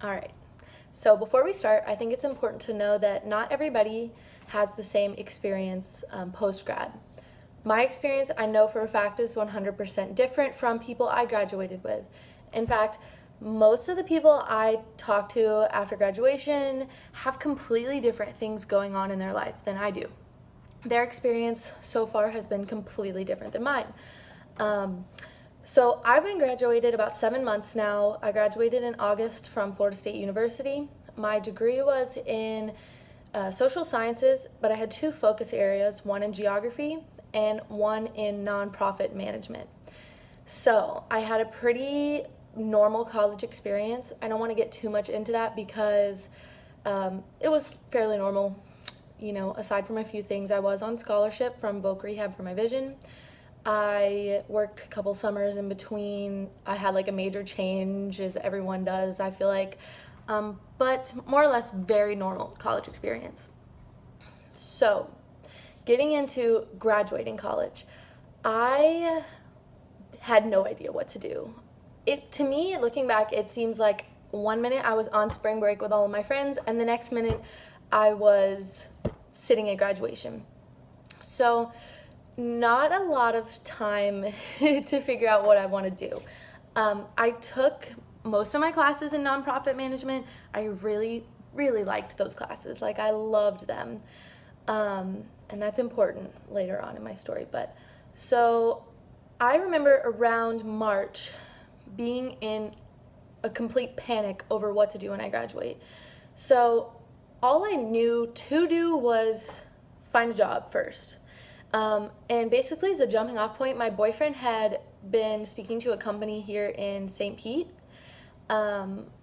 All right. So before we start, I think it's important to know that not everybody has the same experience post-grad. My experience, I know for a fact, is 100% different from people I graduated with. In fact, most of the people I talk to after graduation have completely different things going on in their life than I do. Their experience so far has been completely different than mine. So I've been graduated about 7 months now. I graduated in August from Florida State University. My degree was in social sciences, but I had two focus areas, one in geography and one in nonprofit management. So I had a pretty normal college experience. I don't want to get too much into that because it was fairly normal. You know, aside from a few things, I was on scholarship from Voc Rehab for my vision. I worked a couple summers in between. I had like a major change, as everyone does, I feel like. But more or less, very normal college experience. So, getting into graduating college, I had no idea what to do. To me, looking back, it seems like 1 minute I was on spring break with all of my friends, and the next minute I was sitting at graduation. So, not a lot of time to figure out what I want to do. I took most of my classes in nonprofit management. I really, really liked those classes. Like, I loved them. And that's important later on in my story. But so I remember around March being in a complete panic over what to do when I graduate. So all I knew to do was find a job first. And basically, as a jumping off point, my boyfriend had been speaking to a company here in St. Pete.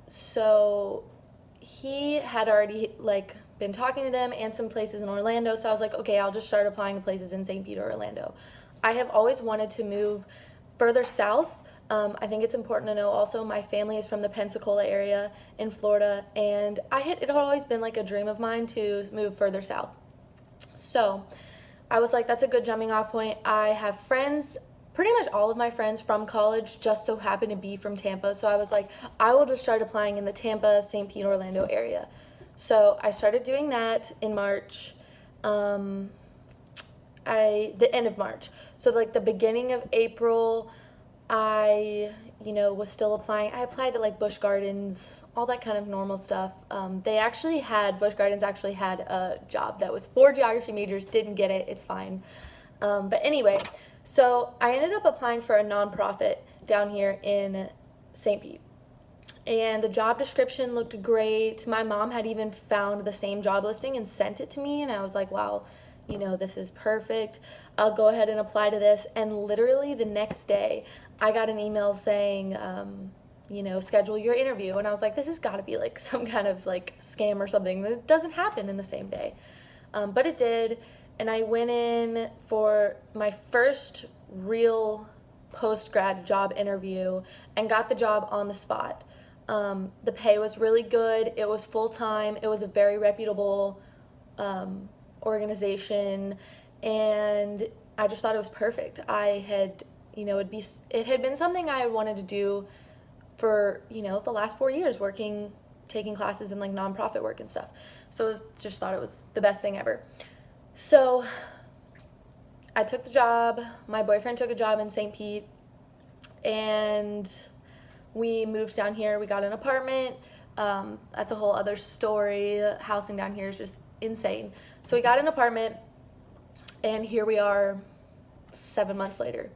So he had already been talking to them and some places in Orlando. So I was like, okay, I'll just start applying to places in St. Pete or Orlando. I have always wanted to move further south. I think it's important to know also my family is from the Pensacola area in Florida, and it had always been like a dream of mine to move further south. So I was like, that's a good jumping off point. I have friends, pretty much all of my friends from college just so happen to be from Tampa. So I was like, I will just start applying in the Tampa, St. Pete, Orlando area. So I started doing that in March, the end of March. So like the beginning of April, I, was still applying. I applied to like Busch Gardens, all that kind of normal stuff. Busch Gardens actually had a job that was for geography majors, didn't get it, it's fine. But anyway, so I ended up applying for a nonprofit down here in St. Pete. And the job description looked great. My mom had even found the same job listing and sent it to me, and I was like, wow, this is perfect. I'll go ahead and apply to this. And literally the next day, I got an email saying, schedule your interview. And I was like, this has got to be like some kind of like scam or something. That doesn't happen in the same day. But it did. And I went in for my first real post-grad job interview and got the job on the spot. The pay was really good. It was full-time. It was a very reputable organization, and I just thought it was perfect. I had, it had been something I wanted to do for, the last 4 years, taking classes in like nonprofit work and stuff. So just thought it was the best thing ever. So I took the job. My boyfriend took a job in St. Pete, and we moved down here. We got an apartment. That's a whole other story. Housing down here is just insane. So we got an apartment, and here we are 7 months later.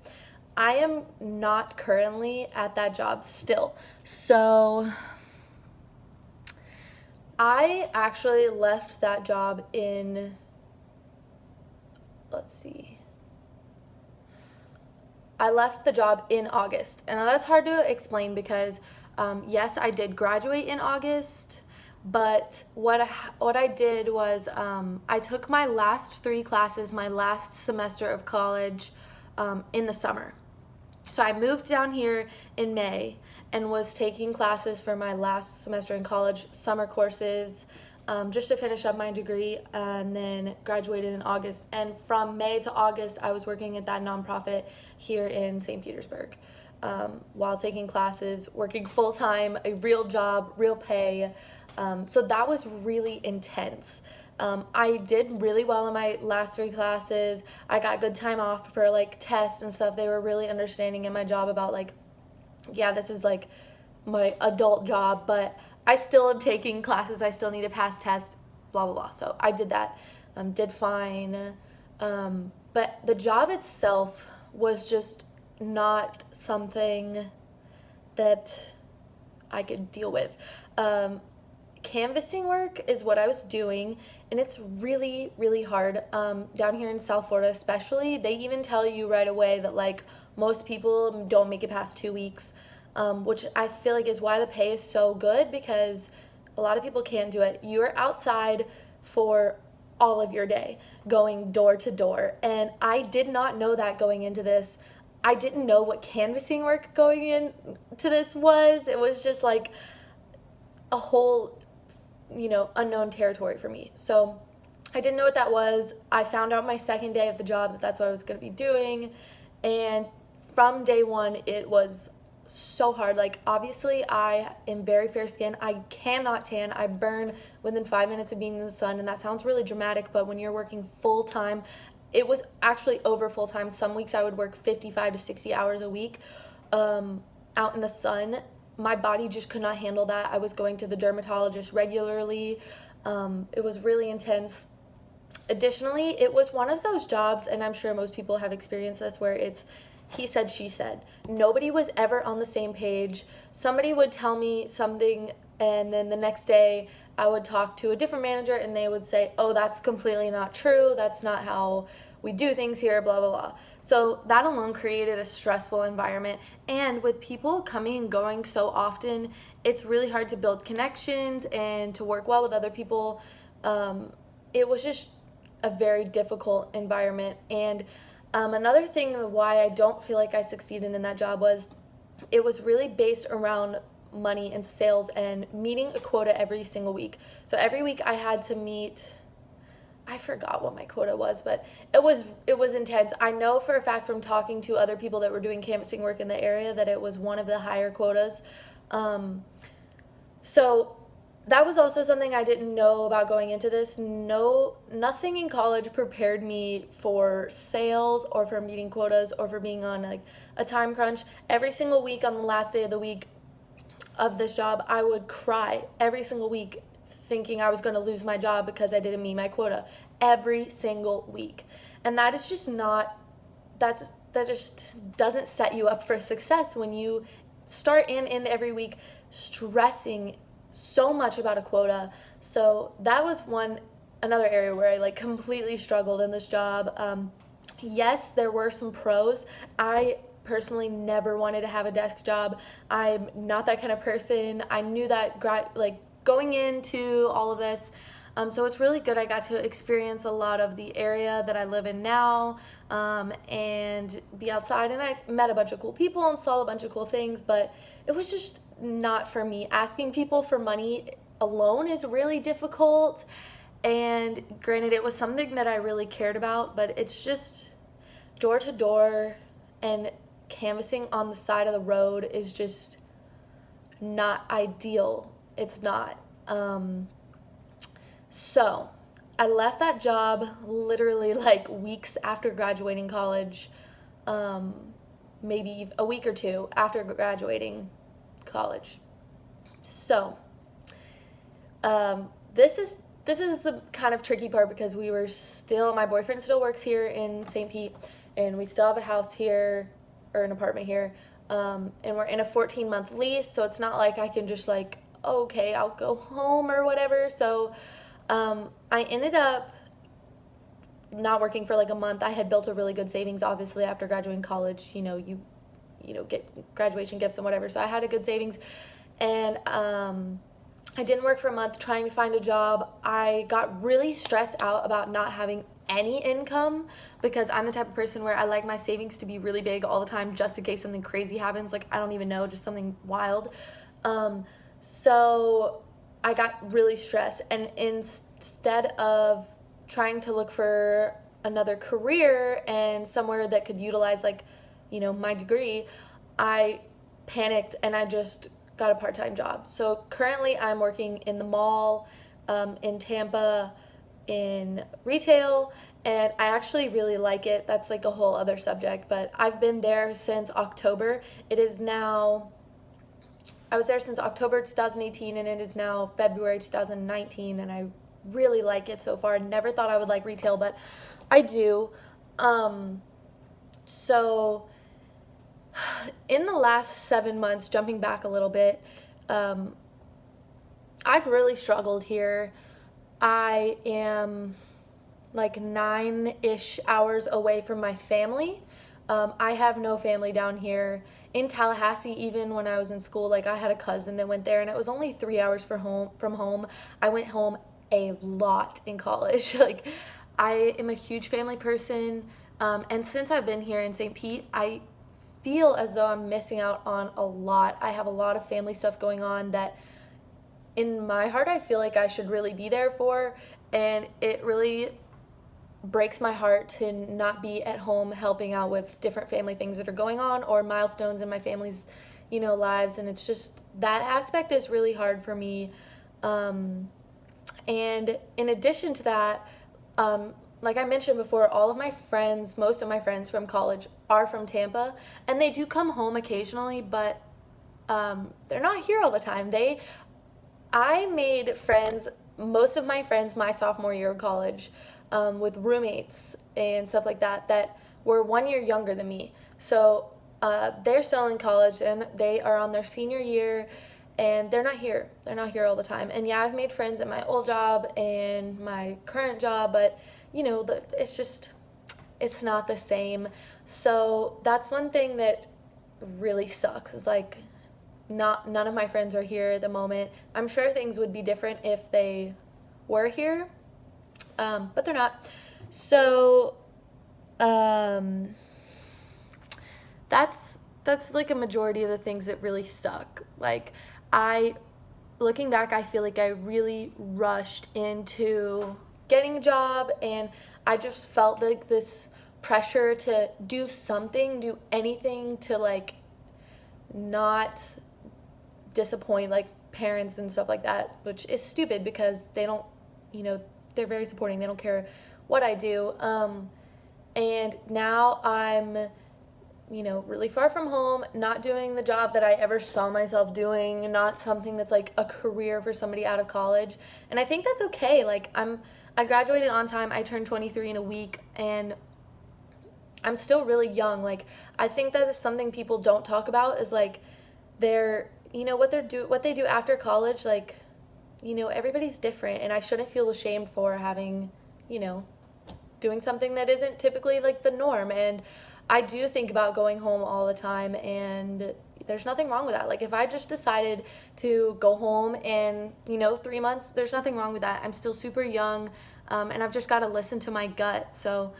I am not currently at that job still. So I actually left that job I left the job in August. And that's hard to explain because, yes, I did graduate in August, but what I did was I took my last 3 classes, my last semester of college, in the summer. So I moved down here in May and was taking classes for my last semester in college, summer courses, just to finish up my degree, and then graduated in August. And from May to August, I was working at that nonprofit here in St. Petersburg. while taking classes, working full time, a real job, real pay. So that was really intense. I did really well in my last 3 classes. I got good time off for like tests and stuff. They were really understanding in my job about like, yeah, this is like my adult job, but I still am taking classes. I still need to pass tests, blah, blah, blah. So I did that, did fine. But the job itself was just not something that I could deal with. Canvassing work is what I was doing, and it's really, really hard. Down here in South Florida especially, they even tell you right away that like most people don't make it past 2 weeks, which I feel like is why the pay is so good, because a lot of people can't do it. You're outside for all of your day, going door to door, and I did not know that going into this. I didn't know what canvassing work going into this was. It was just like a whole, unknown territory for me. So I didn't know what that was. I found out my second day at the job that that's what I was going to be doing. And from day one, it was so hard. Like, obviously, I am very fair skinned. I cannot tan. I burn within 5 minutes of being in the sun. And that sounds really dramatic, but when you're working full time, it was actually over full time. Some weeks I would work 55 to 60 hours a week out in the sun. My body just could not handle that. I was going to the dermatologist regularly. It was really intense. Additionally, it was one of those jobs, and I'm sure most people have experienced this, where it's he said, she said. Nobody was ever on the same page. Somebody would tell me something, and then the next day I would talk to a different manager, and they would say, oh, that's completely not true. That's not how we do things here, blah, blah, blah. So that alone created a stressful environment. And with people coming and going so often, it's really hard to build connections and to work well with other people. It was just a very difficult environment. And another thing why I don't feel like I succeeded in that job was it was really based around money and sales and meeting a quota every single week. So every week I had to meet, I forgot what my quota was, but it was intense. I know for a fact from talking to other people that were doing canvassing work in the area that it was one of the higher quotas. So that was also something I didn't know about going into this. Nothing in college prepared me for sales or for meeting quotas or for being on like a time crunch. Every single week on the last day of the week of this job, I would cry every single week thinking I was going to lose my job because I didn't meet my quota every single week. And that is just not, that just doesn't set you up for success when you start and end every week stressing so much about a quota. So that was another area where I like completely struggled in this job. Yes, there were some pros. I personally never wanted to have a desk job. I'm not that kind of person. I knew that going into all of this. So it's really good I got to experience a lot of the area that I live in now, and be outside, and I met a bunch of cool people and saw a bunch of cool things, but it was just not for me. Asking people for money alone is really difficult, and granted it was something that I really cared about, but it's just door to door and canvassing on the side of the road is just not ideal. It's not. So I left that job literally like weeks after graduating college, maybe a week or two after graduating college. So this is the kind of tricky part, because my boyfriend still works here in St. Pete, and we still have a house here, or an apartment here, and we're in a 14-month lease, so it's not like I can just like, okay, I'll go home or whatever. So I ended up not working for like a month. I had built a really good savings, obviously, after graduating college. You get graduation gifts and whatever. So I had a good savings, and I didn't work for a month trying to find a job. I got really stressed out about not having any income, because I'm the type of person where I like my savings to be really big all the time, just in case something crazy happens. Like, I don't even know, just something wild. So I got really stressed, and instead of trying to look for another career and somewhere that could utilize my degree, I panicked and I just got a part-time job. So currently I'm working in the mall in Tampa in retail, and I actually really like it. That's like a whole other subject, but I've been there since October. It is now, I was there since October 2018, and it is now February 2019, and I really like it so far. Never thought I would like retail, but I do. So in the last 7 months, jumping back a little bit, I've really struggled here. I am like 9-ish hours away from my family. I have no family down here. In Tallahassee, even when I was in school, like I had a cousin that went there, and it was only 3 hours from home. I went home a lot in college. Like, I am a huge family person, and since I've been here in St. Pete, I feel as though I'm missing out on a lot. I have a lot of family stuff going on that in my heart I feel like I should really be there for, and it really breaks my heart to not be at home helping out with different family things that are going on or milestones in my family's, lives. And it's just, that aspect is really hard for me. And in addition to that, like I mentioned before, most of my friends from college are from Tampa, and they do come home occasionally, but they're not here all the time. I made friends, most of my friends my sophomore year of college, with roommates and stuff like that, that were 1 year younger than me. So they're still in college and they are on their senior year, and they're not here. They're not here all the time. And yeah, I've made friends at my old job and my current job, but it's not the same. So that's one thing that really sucks, is like none of my friends are here at the moment. I'm sure things would be different if they were here, but they're not. So that's like a majority of the things that really suck. Like, looking back, I feel like I really rushed into getting a job, and I just felt like this pressure to do something, do anything to like not disappoint like parents and stuff like that, which is stupid because they don't, they're very supporting. They don't care what I do. And now I'm, really far from home, not doing the job that I ever saw myself doing, not something that's like a career for somebody out of college. And I think that's okay. Like, I graduated on time. I turned 23 in a week, and I'm still really young. Like, I think that is something people don't talk about, is like what they do after college. Like, everybody's different, and I shouldn't feel ashamed for having, doing something that isn't typically like the norm. And I do think about going home all the time, and there's nothing wrong with that. Like, if I just decided to go home in, 3 months, there's nothing wrong with that. I'm still super young, and I've just got to listen to my gut. So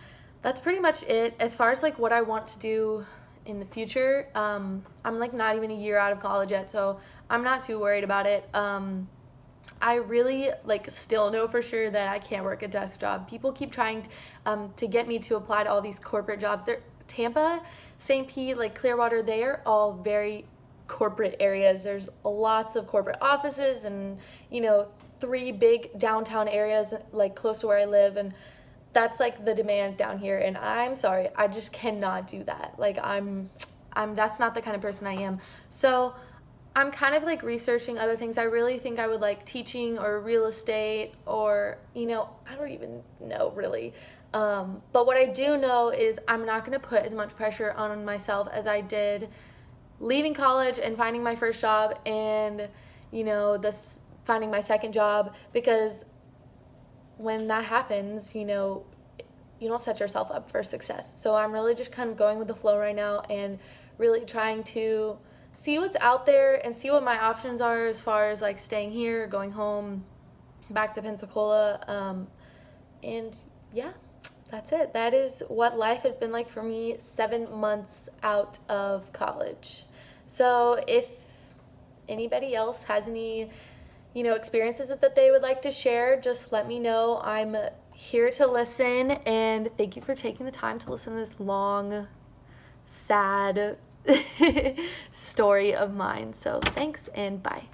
that's pretty much it. As far as like what I want to do in the future, I'm like not even a year out of college yet, so I'm not too worried about it. I really like still know for sure that I can't work a desk job. People keep trying to get me to apply to all these corporate jobs. Tampa, St. Pete, like Clearwater, they are all very corporate areas. There's lots of corporate offices and, 3 big downtown areas like close to where I live, and that's like the demand down here. And I'm sorry, I just cannot do that. Like, that's not the kind of person I am. So I'm kind of like researching other things. I really think I would like teaching or real estate, or, I don't even know really. But what I do know is I'm not going to put as much pressure on myself as I did leaving college and finding my first job and, finding my second job, because when that happens, you don't set yourself up for success. So I'm really just kind of going with the flow right now and really trying to see what's out there and see what my options are as far as like staying here, going home, back to Pensacola. And yeah, that's it. That is what life has been like for me 7 months out of college. So if anybody else has any, experiences that they would like to share, just let me know. I'm here to listen, and thank you for taking the time to listen to this long, sad story of mine. So thanks and bye.